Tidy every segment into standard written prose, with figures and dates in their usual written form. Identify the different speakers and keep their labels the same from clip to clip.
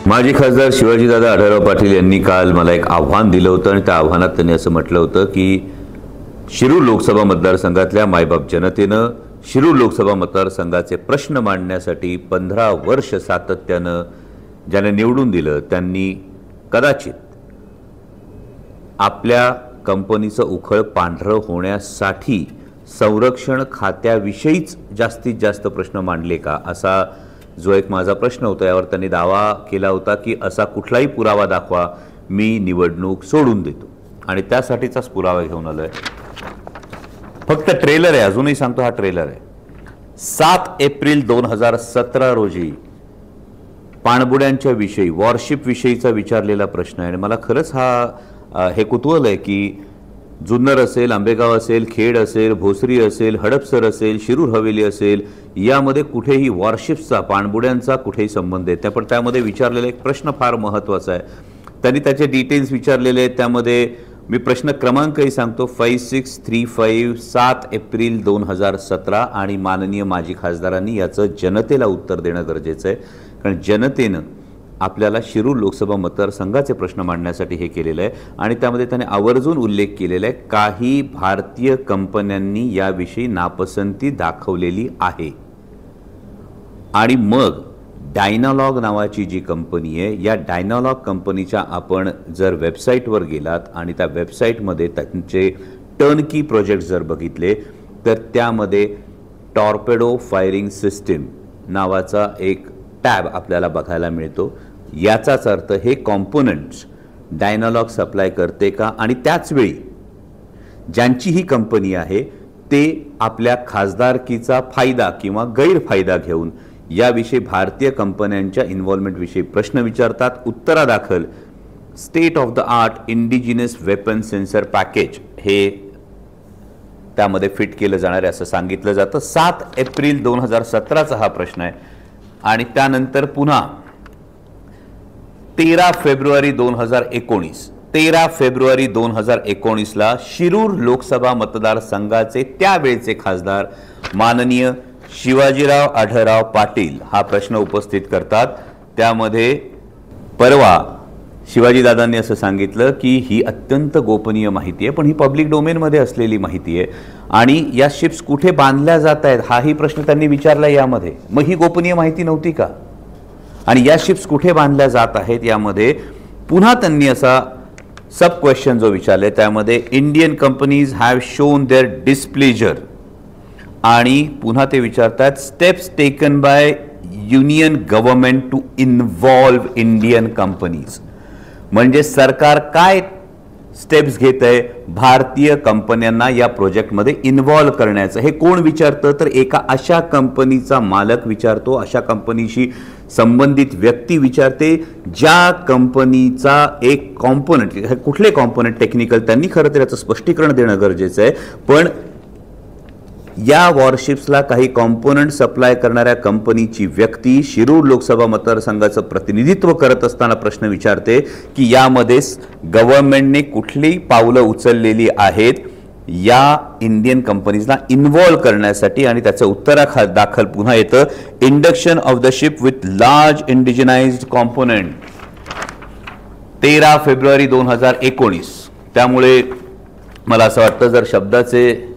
Speaker 1: माजी खासदार शिवाजीदादा आढळराव पाटील यांनी काल मला एक आव्हान दिलं होतं आणि त्या आव्हानात त्यांनी असं म्हटलं होतं की शिरूर लोकसभा मतदारसंघातल्या मायबाप जनतेनं शिरूर लोकसभा मतदारसंघाचे प्रश्न मांडण्यासाठी 15 वर्ष सातत्यानं ज्याने निवडून दिलं त्यांनी कदाचित आपल्या कंपनीचं उखळ पांढरं होण्यासाठी संरक्षण खात्याविषयीच जास्तीत जास्त प्रश्न मांडले का, असा जो एक माझा प्रश्न होता यावर त्यांनी दावा केला होता की असा कुठलाही पुरावा दाखवा, मी निवडणूक सोडून देतो. आणि त्यासाठीचाच पुरावा घेऊन आलोय. फक्त ट्रेलर आहे, अजूनही सांगतो हा ट्रेलर आहे. 7 एप्रिल 2017 रोजी पाणबुड्यांच्या विषयी वॉरशिप विषयीचा विचारलेला प्रश्न आहे. आणि मला खरंच हे कुतूहल आहे की जुन्नर असेल, आंबेगाव असेल, खेड असेल, भोसरी असेल, हडपसर असेल, शिरूर हवेली असेल, यामध्ये कुठेही वॉरशिप्सचा पाणबुड्यांचा कुठेही संबंध आहे. पण त्यामध्ये विचारलेला एक प्रश्न फार महत्त्वाचा आहे. त्यांनी त्याचे डिटेल्स विचारलेले आहेत. त्यामध्ये मी प्रश्न क्रमांकही सांगतो, 5635 7 एप्रिल 2017. आणि माननीय माजी खासदारांनी याचं जनतेला उत्तर देणं गरजेचं आहे, कारण जनतेनं आपल्याला शिरूर लोकसभा मतदारसंघाचे प्रश्न मांडण्यासाठी हे केलेलं आहे. आणि त्यामध्ये त्याने आवर्जून उल्लेख केलेला आहे काही भारतीय कंपन्यांनी याविषयी नापसंती दाखवलेली आहे. आणि मग डायनालॉग नावाची जी कंपनी आहे, या डायनालॉग कंपनीच्या आपण जर वेबसाईटवर गेलात आणि त्या वेबसाईटमध्ये त्यांचे टर्नकी प्रोजेक्ट जर बघितले तर त्यामध्ये टॉर्पेडो फायरिंग सिस्टीम नावाचा एक टॅब आपल्याला बघायला मिळतो. याचाच अर्थ हे कॉम्पोनंट्स डायनालॉग सप्लाय करते का, आणि त्याचवेळी ज्यांची ही कंपनी आहे ते आपल्या खासदारकीचा फायदा किंवा गैरफायदा घेऊन याविषयी भारतीय कंपन्यांच्या इन्व्हॉल्वमेंटविषयी प्रश्न विचारतात. उत्तरादाखल state of the art indigenous weapon sensor package हे त्यामध्ये फिट केलं जाणार आहे असं सांगितलं जातं. 7 एप्रिल 2017चा हा प्रश्न आहे. आणि त्यानंतर पुन्हा 13 फेब्रुवारी 2019ला शिरूर लोकसभा मतदारसंघाचे त्यावेळचे खासदार माननीय शिवाजीराव आढळराव पाटील हा प्रश्न उपस्थित करतात. त्यामध्ये परवा शिवाजीदादांनी असं सांगितलं की ही अत्यंत गोपनीय माहिती आहे, पण ही पब्लिक डोमेनमध्ये असलेली माहिती आहे. आणि या शिप्स कुठे बांधल्या जात आहेत हाही प्रश्न त्यांनी विचारला यामध्ये. मग ही गोपनीय माहिती नव्हती का? आणि या शिप्स कुठे बांधल्या जात आहेत यामध्ये पुन्हा त्यांनी असा सब क्वेश्चन जो विचारले, त्यामध्ये Indian companies have shown their displeasure. आणि पुन्हा ते विचारतात steps taken by union government to involve Indian companies. म्हणजे सरकार काय स्टेप्स घेत आहे भारतीय कंपन्यांना या प्रोजेक्टमध्ये इन्व्हॉल्व करण्याचं. हे कोण विचारतं तर एका अशा कंपनीचा मालक विचारतो, अशा कंपनीशी संबंधित व्यक्ती विचारते ज्या कंपनीचा एक कॉम्पोनंट, कुठले कॉम्पोनंट टेक्निकल त्यांनी खरं तर याचं स्पष्टीकरण देणं गरजेचं आहे. पण या वॉरशिप्सला काही कॉम्पोनंट सप्लाय करणाऱ्या कंपनीची व्यक्ती शिरूर लोकसभा मतदारसंघाचं प्रतिनिधित्व करत असताना प्रश्न विचारते की यामध्ये गव्हर्नमेंटने कुठली पावलं उचललेली आहेत या इंडियन कंपनीजला इन्व्हॉल्व करण्यासाठी. आणि त्याचं उत्तरादाखल पुन्हा येतं induction of the ship with large indigenised component 13 फेब्रुवारी 2019. त्यामुळे मला असं वाटतं जर शब्दाचे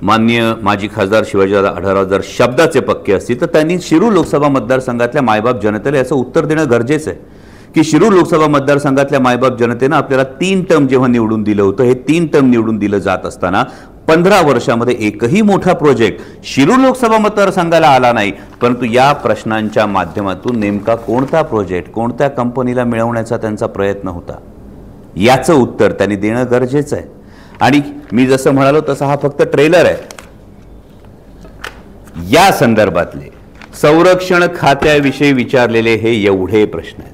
Speaker 1: माननीय माजी खासदार शिवाजीदादा आढळराव जर शब्दाचे पक्के असतील तर त्यांनी शिरूर लोकसभा मतदारसंघातल्या मायबाप जनतेला याचं उत्तर देणं गरजेचं आहे की शिरूर लोकसभा मतदारसंघातल्या मायबाप जनतेनं आपल्याला 3 टर्म जेव्हा निवडून दिलं होतं, हे 3 टर्म निवडून दिलं जात असताना 15 वर्षामध्ये एकही मोठा प्रोजेक्ट शिरूर लोकसभा मतदारसंघाला आला नाही. परंतु या प्रश्नांच्या माध्यमातून नेमका कोणता प्रोजेक्ट कोणत्या कंपनीला मिळवण्याचा त्यांचा प्रयत्न होता याचं उत्तर त्यांनी देणं गरजेचं आहे. आणि मी जसं म्हणालो तसा हा फक्त ट्रेलर आहे. या संदर्भातले संरक्षण खात्याविषयी विचारलेले हे एवढे प्रश्न आहेत.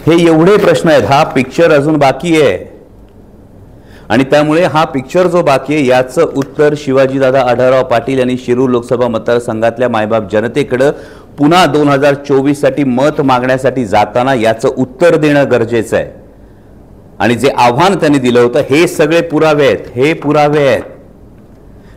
Speaker 1: हे एवढे प्रश्न आहेत. हा पिक्चर अजून बाकी आहे. आणि त्यामुळे हा पिक्चर जो बाकी आहे याचं उत्तर शिवाजीदादा आढळराव पाटील यांनी शिरूर लोकसभा मतदारसंघातल्या मायबाप जनतेकडे पुन्हा 2024 साठी मत मागण्यासाठी जाताना याचं उत्तर देणं गरजेचं आहे. आणि जे आव्हान त्यांनी दिलं होतं हे सगळे पुरावे आहेत. हे पुरावे आहेत.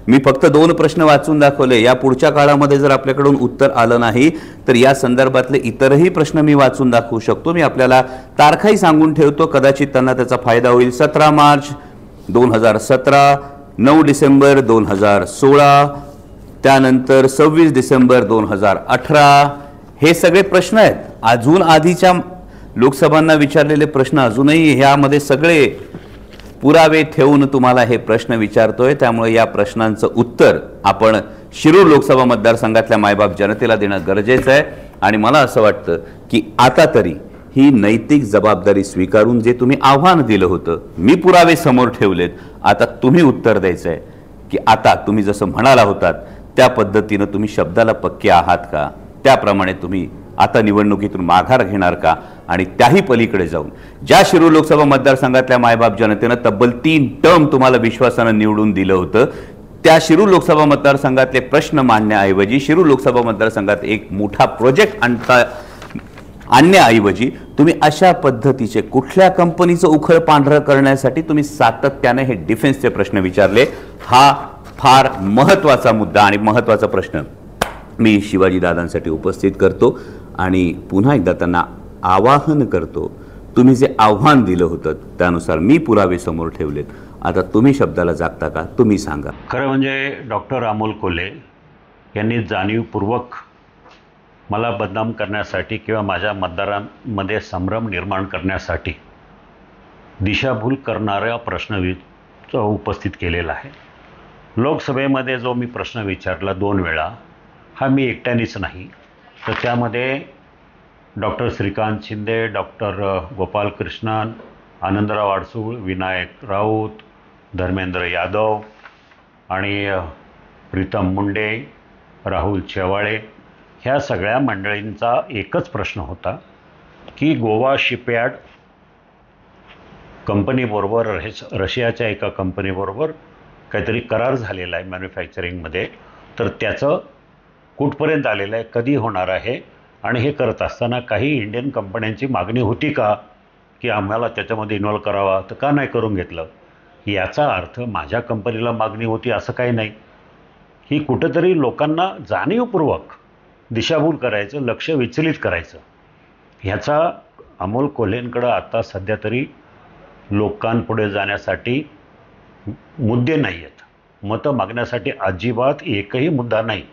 Speaker 1: मी फक्त 2 प्रश्न वाचून दाखवले. या पुढच्या काळामध्ये जर आपल्याकडून उत्तर आलं नाही तर या संदर्भातले इतरही प्रश्न मी वाचून दाखवू शकतो. मी आपल्याला तारखाही सांगून ठेवतो, कदाचित त्यांना त्याचा फायदा होईल. 17 मार्च 2017, 9 डिसेंबर 2016, त्यानंतर 26 डिसेंबर 2018. हे सगळे प्रश्न आहेत. अजून आधीच्या लोकसभांना विचारलेले प्रश्न अजूनही ह्यामध्ये सगळे पुरावे ठेवून तुम्हाला हे प्रश्न विचारतोय. त्यामुळे या प्रश्नांचं उत्तर आपण शिरूर लोकसभा मतदारसंघातल्या मायबाप जनतेला देणं गरजेचं आहे. आणि मला असं वाटतं की आता तरी ही नैतिक जबाबदारी स्वीकारून जे तुम्ही आव्हान दिलं होतं, मी पुरावे समोर ठेवलेत, आता तुम्ही उत्तर द्यायचं आहे की आता तुम्ही जसं म्हणाला होतात त्या पद्धतीनं तुम्ही शब्दाला पक्के आहात का, त्याप्रमाणे तुम्ही आता निवडणुकीतून माघार घेणार का, आणि त्याही पलीकडे जाऊन ज्या शिरूर लोकसभा मतदारसंघातल्या मायबाप जनतेनं तब्बल 3 टर्म तुम्हाला विश्वासानं निवडून दिलं होतं, त्या शिरूर लोकसभा मतदारसंघातले प्रश्न मांडण्याऐवजी, शिरूर लोकसभा मतदारसंघात एक मोठा प्रोजेक्ट आणण्याऐवजी तुम्ही अशा पद्धतीचे कुठल्या कंपनीचं उखळ पांढरं करण्यासाठी तुम्ही सातत्याने हे डिफेन्सचे प्रश्न विचारले. हा फार महत्त्वाचा मुद्दा आणि महत्त्वाचा प्रश्न मी शिवाजी दादांसाठी उपस्थित करतो आणि पुन्हा एकदा त्यांना आवाहन करतो, तुम्ही जे आव्हान दिलं होतं त्यानुसार मी पुरावे समोर ठेवलेत, आता तुम्ही शब्दाला जागता का, तुम्ही सांगा.
Speaker 2: खरं म्हणजे डॉक्टर अमोल कोल्हे यांनी जाणीवपूर्वक मला बदनाम करण्यासाठी किंवा माझ्या मतदारांमध्ये संभ्रम निर्माण करण्यासाठी दिशाभूल करणारा प्रश्न उपस्थित केलेला आहे. लोकसभेमध्ये जो मी प्रश्न विचारला 2 वेळा, हा मी एकट्यानेच नाही, तर त्यामध्ये डॉक्टर श्रीकांत शिंदे, डॉक्टर गोपाल कृष्णन, आनंदराव अडसूळ, विनायक राऊत, धर्मेंद्र यादव आणि प्रीतम मुंडे, राहुल शेवाळे, ह्या सगळ्या मंडळींचा एकच प्रश्न होता की गोवा शिपयार्ड कंपनीबरोबर, रशियाच्या एका कंपनीबरोबर काहीतरी करार झालेला आहे मॅन्युफॅक्चरिंगमध्ये, तर त्याचं कुठपर्यंत आलेलं आहे, कधी होणार आहे, आणि हे करत असताना काही इंडियन कंपन्यांची मागणी होती का की आम्हाला त्याच्यामध्ये इन्व्हॉल्व करावा, तर का नाही करून घेतलं. याचा अर्थ माझ्या कंपनीला मागणी होती असं काही नाही. ही कुठंतरी लोकांना जाणीवपूर्वक दिशाभूल करायचं, लक्ष विचलित करायचं, ह्याचा अमोल कोल्हेंकडं आता सध्या तरी लोकांपुढे जाण्यासाठी मुद्दे नाही आहेत. मतं मागण्यासाठी अजिबात एकही मुद्दा नाही.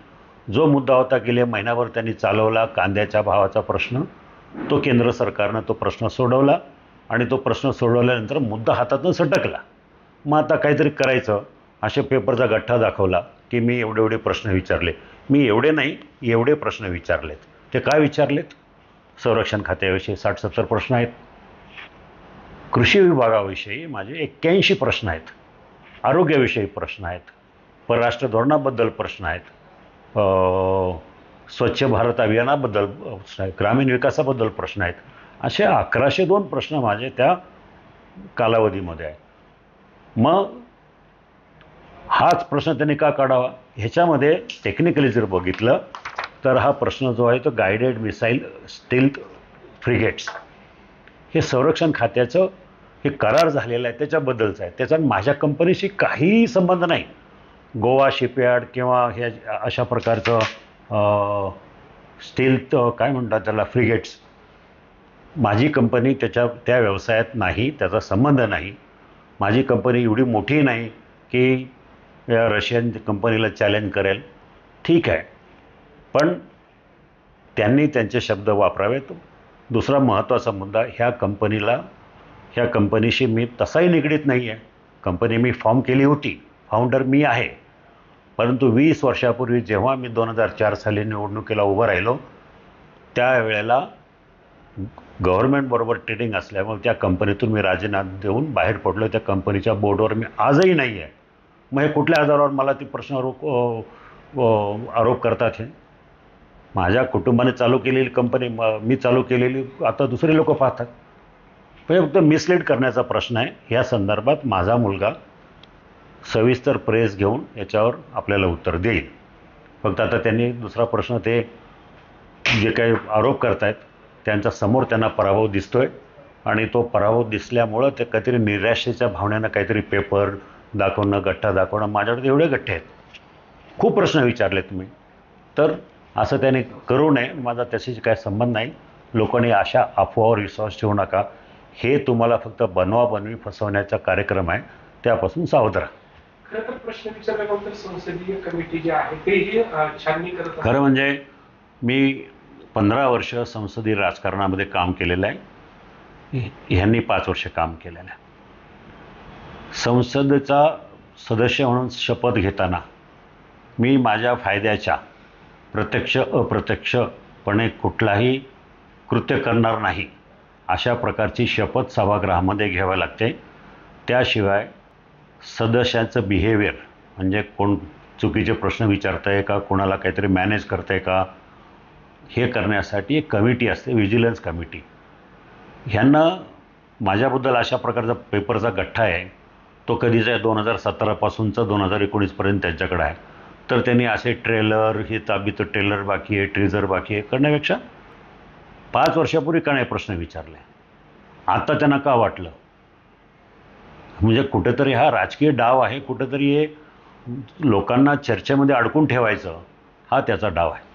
Speaker 2: जो मुद्दा होता गेले महिनाभर त्यांनी चालवला, कांद्याच्या भावाचा प्रश्न, तो केंद्र सरकारनं तो प्रश्न सोडवला आणि तो प्रश्न सोडवल्यानंतर मुद्दा हातातून सटकला. मग आता काहीतरी करायचं, असे पेपरचा गठ्ठा दाखवला की मी एवढे प्रश्न विचारले. मी एवढे नाही, एवढे प्रश्न विचारलेत. ते काय विचारलेत? संरक्षण खात्याविषयी 60-70 प्रश्न आहेत, कृषी विभागाविषयी माझे 81 प्रश्न आहेत, आरोग्याविषयी प्रश्न आहेत, परराष्ट्र धोरणाबद्दल प्रश्न आहेत, स्वच्छ भारत अभियानाबद्दल प्रश्न आहेत, ग्रामीण विकासाबद्दल प्रश्न आहेत. असे 1102 प्रश्न माझे त्या कालावधीमध्ये आहेत. मग हाच प्रश्न त्यांनी का काढावा? ह्याच्यामध्ये टेक्निकली जर बघितलं तर हा प्रश्न जो आहे तो गायडेड मिसाईल स्टील्थ फ्रिगेट्स, हे संरक्षण खात्याचं हे करार झालेलं आहे त्याच्याबद्दलचं आहे. त्याचा माझ्या कंपनीशी काहीही संबंध नाही. गोवा शिपयार्ड किंवा हे अशा प्रकारचं स्टील्थ काय म्हणतात त्याला, फ्रिगेट्स, माझी कंपनी त्या व्यवसायात नाही, त्याचा संबंध नाही. माझी कंपनी एवढी मोठी नाही की या रशियन कंपनीला चॅलेंज करेल. ठीक आहे, पण त्यांनी त्यांचे शब्द वापरावेत. दुसरा महत्त्वाचा मुद्दा, ह्या कंपनीशी मी तसाही निगडीत नाही आहे. कंपनी मी फॉर्म केली होती, फाउंडर मी आहे, परंतु 20 वर्षापूर्वी जेव्हा मी 2004 साली निवडणुकीला उभं राहिलो त्यावेळेला गव्हर्नमेंटबरोबर ट्रेडिंग असल्यामुळे त्या कंपनीतून मी राजीनामा देऊन बाहेर पडलो. त्या कंपनीच्या बोर्डवर मी आजही नाही आहे. मग हे कुठल्या आधारावर मला ती प्रश्न आरोप करतात? हे माझ्या कुटुंबाने चालू केलेली कंपनी, मी चालू केलेली आता दुसरे लोक पाहतात. म्हणजे फक्त मिसलीड करण्याचा प्रश्न आहे. या संदर्भात माझा मुलगा सविस्तर प्रेस घेऊन याच्यावर आपल्याला उत्तर देईल. फक्त आता त्यांनी दुसरा प्रश्न, ते जे काही आरोप करतायत त्यांच्या समोर त्यांना पराभव दिसतोय आणि तो पराभव दिसल्यामुळं ते काहीतरी निराशेच्या भावनेनं काहीतरी पेपर दाखवणं, गठ्ठा दाखवणं. माझ्याकडे एवढे गठ्ठे आहेत खूप प्रश्न विचारले तुम्ही. तर असं त्याने करू नये, माझा त्याच्याशी काय संबंध नाही. लोकांनी अशा अफवावर विश्वास ठेवू नका. हे तुम्हाला फक्त बनवाबनवी फसवण्याचा कार्यक्रम आहे, त्यापासून सावध राहा.
Speaker 3: खरं तर प्रश्न विचारल्यानंतर संसदीय कमिटी जी आहे तेही छाननी करत असते.
Speaker 2: खरं म्हणजे मी 15 वर्ष संसदीय राजकारणामध्ये काम केलेलं आहे. ह्यांनी 5 वर्ष काम केलेलं आहे. संसदेचा सदस्य म्हणून शपथ घेताना मी माझ्या फायद्याच्या प्रत्यक्ष अप्रत्यक्षपणे कुठलाही कृत्य करणार नाही अशा प्रकारची शपथ सभागृहामध्ये घ्यावी लागते. त्याशिवाय सदस्यांचं बिहेवियर म्हणजे कोण चुकीचे प्रश्न विचारत आहे का, कोणाला काहीतरी मॅनेज करत आहे का, हे करण्यासाठी एक कमिटी असते, व्हिजिलन्स कमिटी. ह्यांना माझ्याबद्दल अशा प्रकारचा पेपरचा गठ्ठा आहे, तो कधीचा 2017पासूनचा 2019पर्यंत त्यांच्याकडे आहे. तर त्यांनी असे ट्रेलर, हे ताबीचं ट्रेलर बाकी आहे, ट्रीजर बाकी आहे करण्यापेक्षा 5 वर्षापूर्वी का नाही प्रश्न विचारले, आता त्यांना का वाटलं? म्हणजे कुठेतरी हा राजकीय डाव आहे, कुठेतरी हे लोकांना चर्चेमध्ये अडकून ठेवायचं, हा त्याचा डाव आहे.